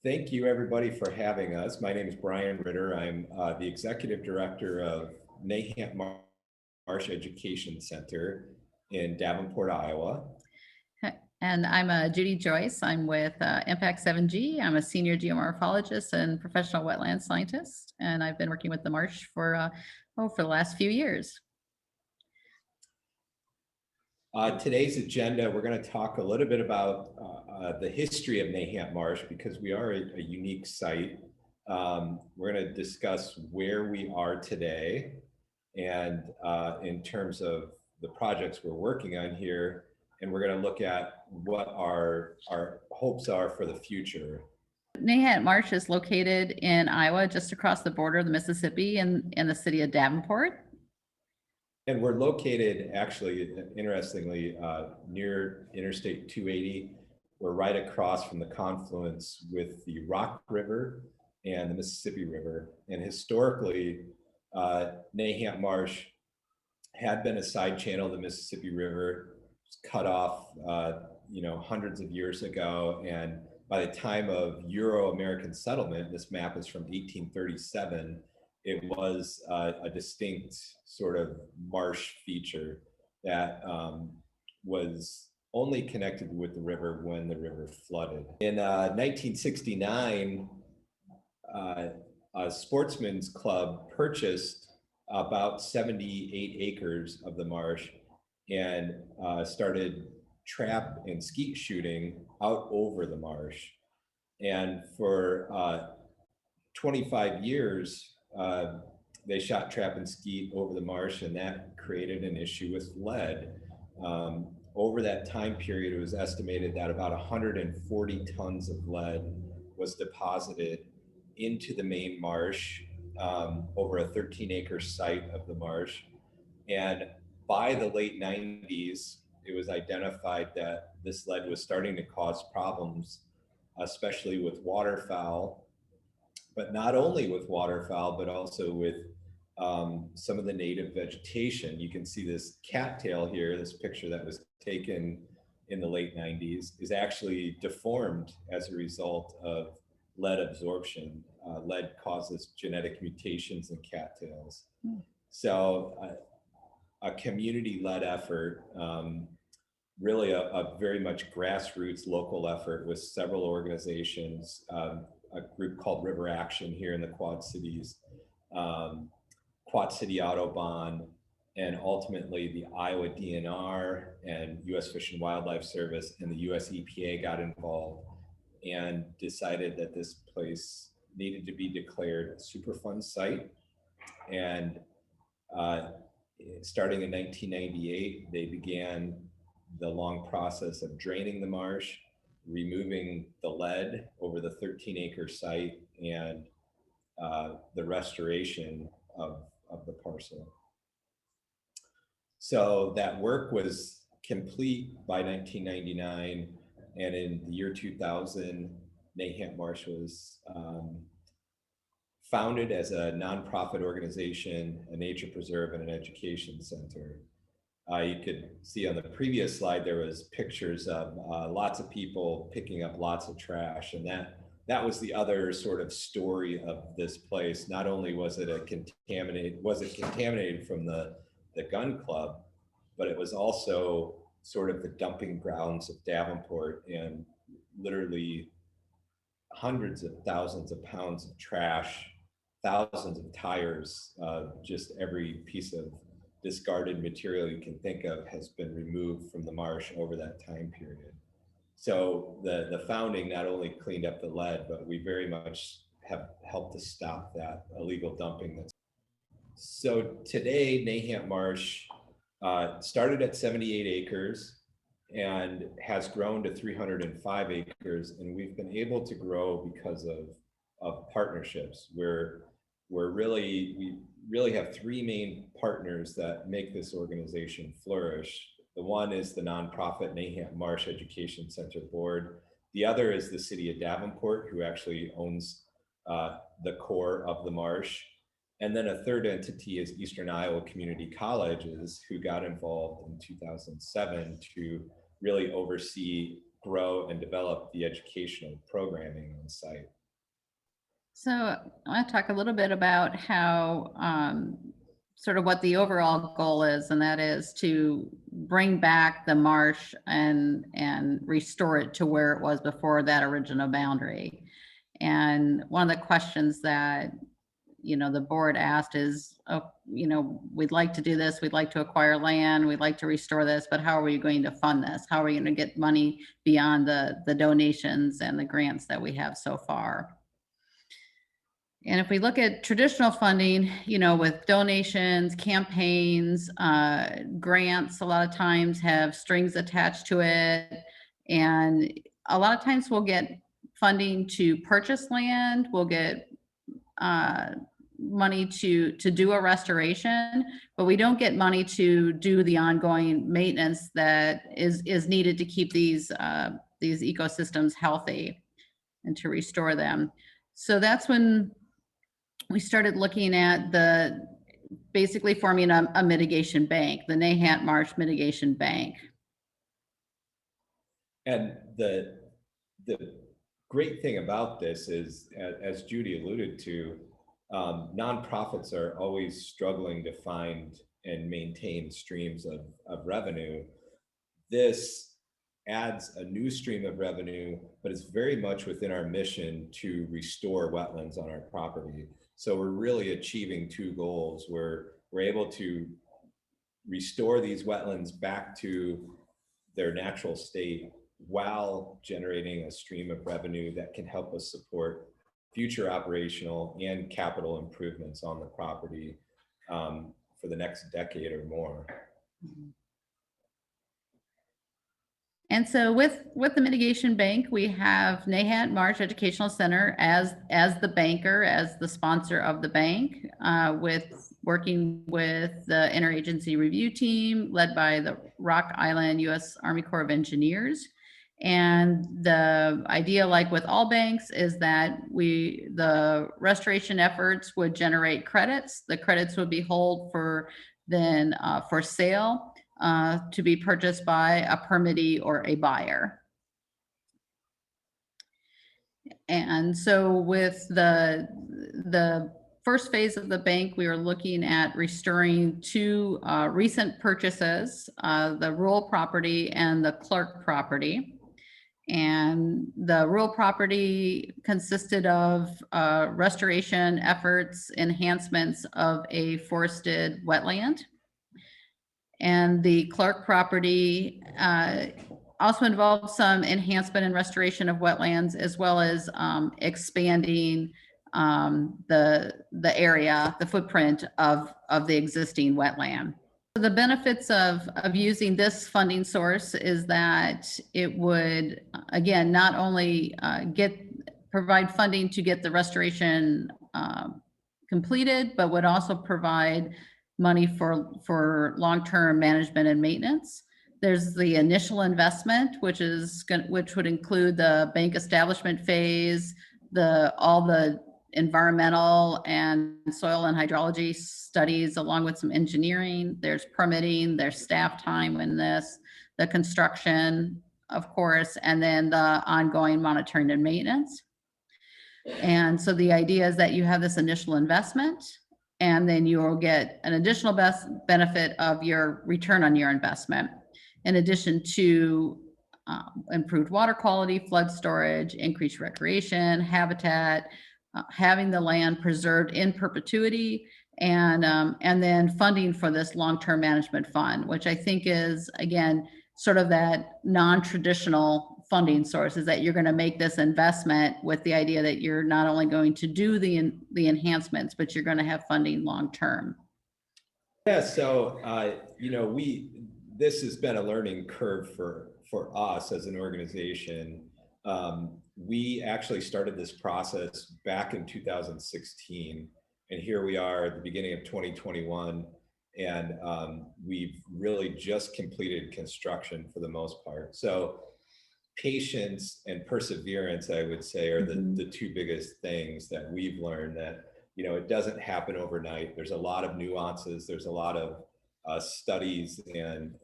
Thank you, everybody, for having us. My name is Brian Ritter. I'm the Executive Director of Nahant Marsh Education Center in Davenport, Iowa. And I'm Judy Joyce. I'm with Impact 7G. I'm a senior geomorphologist and professional wetland scientist, and I've been working with the marsh for the last few years. Today's agenda, we're going to talk a little bit about the history of Nahant Marsh because we are a unique site. We're going to discuss where we are today and in terms of the projects we're working on here, and we're going to look at what our hopes are for the future. Nahant Marsh is located in Iowa, just across the border of the Mississippi in the city of Davenport. And we're located, actually, interestingly, near Interstate 280. We're right across from the confluence with the Rock River and the Mississippi River. And historically, Nahant Marsh had been a side channel of the Mississippi River. It was cut off, hundreds of years ago. And by the time of Euro-American settlement, this map is from 1837, it was a distinct sort of marsh feature that was only connected with the river when the river flooded. In 1969, a sportsman's club purchased about 78 acres of the marsh and started trap and skeet shooting out over the marsh. And for 25 years, they shot trap and skeet over the marsh, and that created an issue with lead. Over that time period, it was estimated that about 140 tons of lead was deposited into the main marsh over a 13-acre site of the marsh. And by the late 90s, it was identified that this lead was starting to cause problems, especially with waterfowl, but not only with waterfowl, but also with some of the native vegetation. You can see this cattail here, this picture that was taken in the late 90s, is actually deformed as a result of lead absorption. Lead causes genetic mutations in cattails. So a community-led effort, really a very much grassroots local effort with several organizations, a group called River Action here in the Quad Cities, Quad City Autobahn, and ultimately the Iowa DNR and U.S. Fish and Wildlife Service and the U.S. EPA got involved and decided that this place needed to be declared a Superfund site. And starting in 1998, they began the long process of draining the marsh, removing the lead over the 13-acre site, and the restoration of the parcel. So that work was complete by 1999, and in the year 2000, Nahant Marsh was founded as a nonprofit organization, a nature preserve, and an education center. You could see on the previous slide, there was pictures of lots of people picking up lots of trash. And that was the other sort of story of this place. Not only was it contaminated from the gun club, but it was also sort of the dumping grounds of Davenport, and literally hundreds of thousands of pounds of trash, thousands of tires, just every piece of discarded material you can think of has been removed from the marsh over that time period. So the founding not only cleaned up the lead, but we very much have helped to stop that illegal dumping. So today, Nahant Marsh started at 78 acres and has grown to 305 acres. And we've been able to grow because of partnerships where we really have three main partners that make this organization flourish. The one is the nonprofit Nahant Marsh Education Center Board. The other is the city of Davenport, who actually owns the core of the marsh. And then a third entity is Eastern Iowa Community Colleges, who got involved in 2007 to really oversee grow and develop the educational programming on site. So I want to talk a little bit about how sort of what the overall goal is, and that is to bring back the marsh and restore it to where it was before that original boundary. And one of the questions that the board asked is, oh, we'd like to do this, we'd like to acquire land, we'd like to restore this, but how are we going to fund this? How are we going to get money beyond the donations and the grants that we have so far? And if we look at traditional funding, with donations, campaigns, grants, a lot of times have strings attached to it. And a lot of times we'll get funding to purchase land, we'll get money to do a restoration, but we don't get money to do the ongoing maintenance that is needed to keep these ecosystems healthy and to restore them. So that's when we started looking at basically forming a mitigation bank, the Nahant Marsh Mitigation Bank. And the great thing about this is, as Judy alluded to, nonprofits are always struggling to find and maintain streams of revenue. This adds a new stream of revenue, but it's very much within our mission to restore wetlands on our property. So we're really achieving two goals where we're able to restore these wetlands back to their natural state while generating a stream of revenue that can help us support future operational and capital improvements on the property for the next decade or more. And so with the mitigation bank, we have Nahant Marsh Educational Center as the banker, as the sponsor of the bank, with working with the interagency review team led by the Rock Island U.S. Army Corps of Engineers. And the idea, like with all banks, is that the restoration efforts would generate credits. The credits would be held for sale. To be purchased by a permittee or a buyer. And so with the first phase of the bank, we are looking at restoring two recent purchases, the rural property and the Clark property. And the rural property consisted of restoration efforts, enhancements of a forested wetland. And the Clark property also involved some enhancement and restoration of wetlands, as well as expanding the area, the footprint of the existing wetland. So the benefits of using this funding source is that it would, again, not only provide funding to get the restoration completed, but would also provide money for long-term management and maintenance. There's the initial investment, which would include the bank establishment phase, all the environmental and soil and hydrology studies, along with some engineering. There's permitting, there's staff time in this, the construction, of course, and then the ongoing monitoring and maintenance. And so the idea is that you have this initial investment, and then you will get an additional benefit of your return on your investment, in addition to improved water quality, flood storage, increased recreation, habitat, having the land preserved in perpetuity, and then funding for this long-term management fund, which I think is, again, sort of that non-traditional funding source, is that you're going to make this investment with the idea that you're not only going to do the enhancements, but you're going to have funding long term. Yeah, so this has been a learning curve for us as an organization. We actually started this process back in 2016, and here we are at the beginning of 2021, and we've really just completed construction for the most part. So patience and perseverance, I would say, are the two biggest things that we've learned, that it doesn't happen overnight. There's a lot of nuances. There's a lot of studies and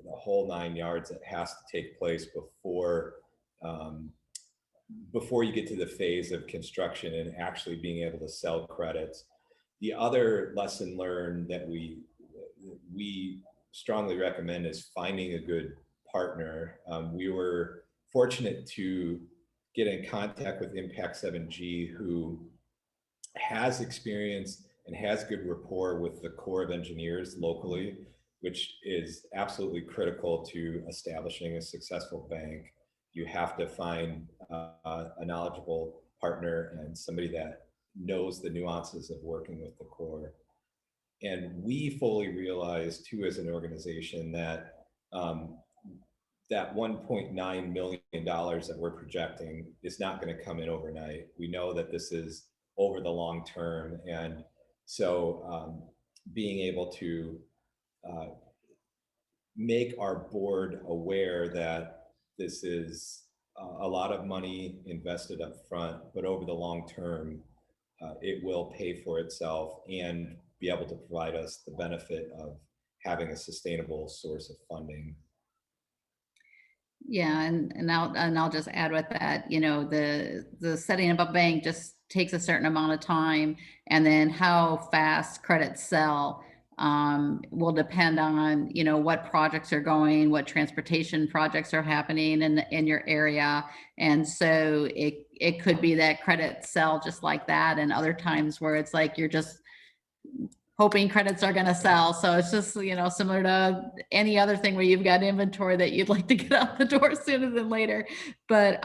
the whole 9 yards that has to take place um, before you get to the phase of construction and actually being able to sell credits. The other lesson learned that we strongly recommend is finding a good partner. We were fortunate to get in contact with Impact 7G, who has experience and has good rapport with the Corps of Engineers locally, which is absolutely critical to establishing a successful bank. You have to find a knowledgeable partner and somebody that knows the nuances of working with the Corps. And we fully realize too, as an organization, that that $1.9 million that we're projecting is not going to come in overnight. We know that this is over the long term. And so being able to make our board aware that this is a lot of money invested up front, but over the long term, it will pay for itself and be able to provide us the benefit of having a sustainable source of funding. Yeah, and I'll just add with that, you know, the setting up a bank just takes a certain amount of time, and then how fast credits sell will depend on, you know, what projects are going, what transportation projects are happening in your area, and so it could be that credits sell just like that, and other times where it's like you're just hoping credits are going to sell. So it's just, you know, similar to any other thing where you've got inventory that you'd like to get out the door sooner than later. But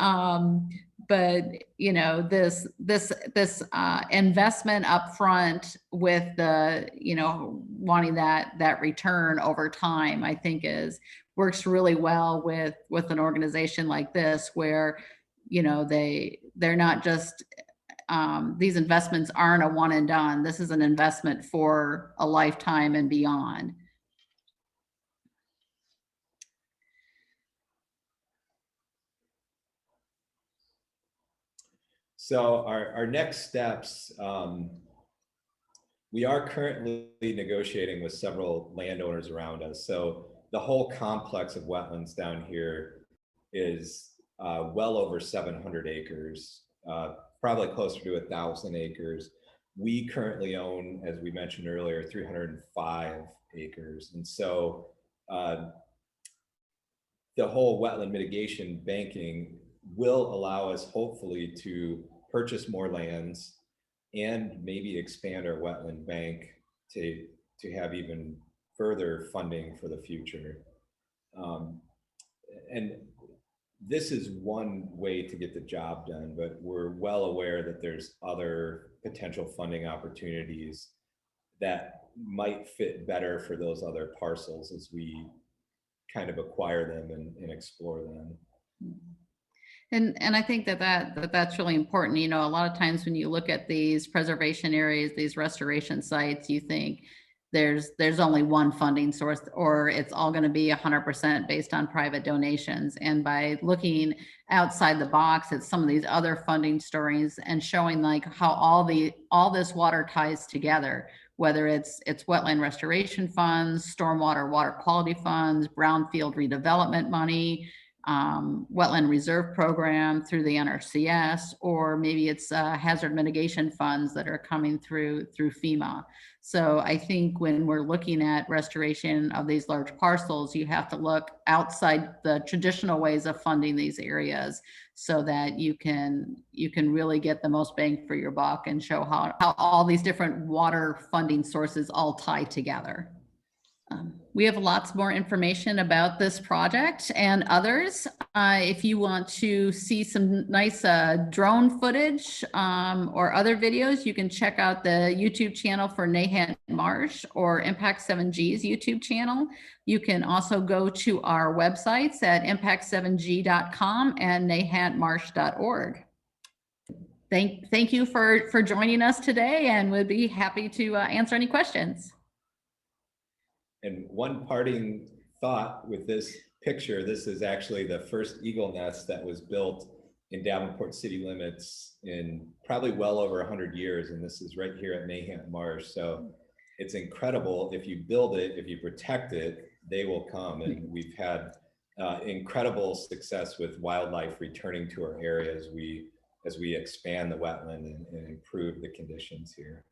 you know, this investment up front with the, you know, wanting that return over time, I think works really well with an organization like this, where, you know, they're not just these investments aren't a one and done. This is an investment for a lifetime and beyond. So our next steps, we are currently negotiating with several landowners around us. So the whole complex of wetlands down here is well over 700 acres, probably closer to 1,000 acres. We currently own, as we mentioned earlier, 305 acres. And so the whole wetland mitigation banking will allow us hopefully to purchase more lands and maybe expand our wetland bank to have even further funding for the future. And this is one way to get the job done, but we're well aware that there's other potential funding opportunities that might fit better for those other parcels as we kind of acquire them and explore them. And I think that's really important. You know, a lot of times when you look at these preservation areas, these restoration sites, you think there's only one funding source, or it's all going to be 100% based on private donations. And by looking outside the box at some of these other funding stories and showing like how all this water ties together, whether it's wetland restoration funds, stormwater water quality funds, brownfield redevelopment money, wetland reserve program through the NRCS, or maybe it's hazard mitigation funds that are coming through FEMA. So I think when we're looking at restoration of these large parcels, you have to look outside the traditional ways of funding these areas so that you can really get the most bang for your buck and show how all these different water funding sources all tie together. We have lots more information about this project and others. If you want to see some nice drone footage or other videos, you can check out the YouTube channel for Nahant Marsh or Impact 7G's YouTube channel. You can also go to our websites at impact7g.com and nahantmarsh.org. Thank you for joining us today, and we'd be happy to answer any questions. And one parting thought with this picture, this is actually the first eagle nest that was built in Davenport city limits in probably well over 100 years. And this is right here at Nahant Marsh. So it's incredible if you build it, if you protect it, they will come. And we've had incredible success with wildlife returning to our area as we expand the wetland and improve the conditions here.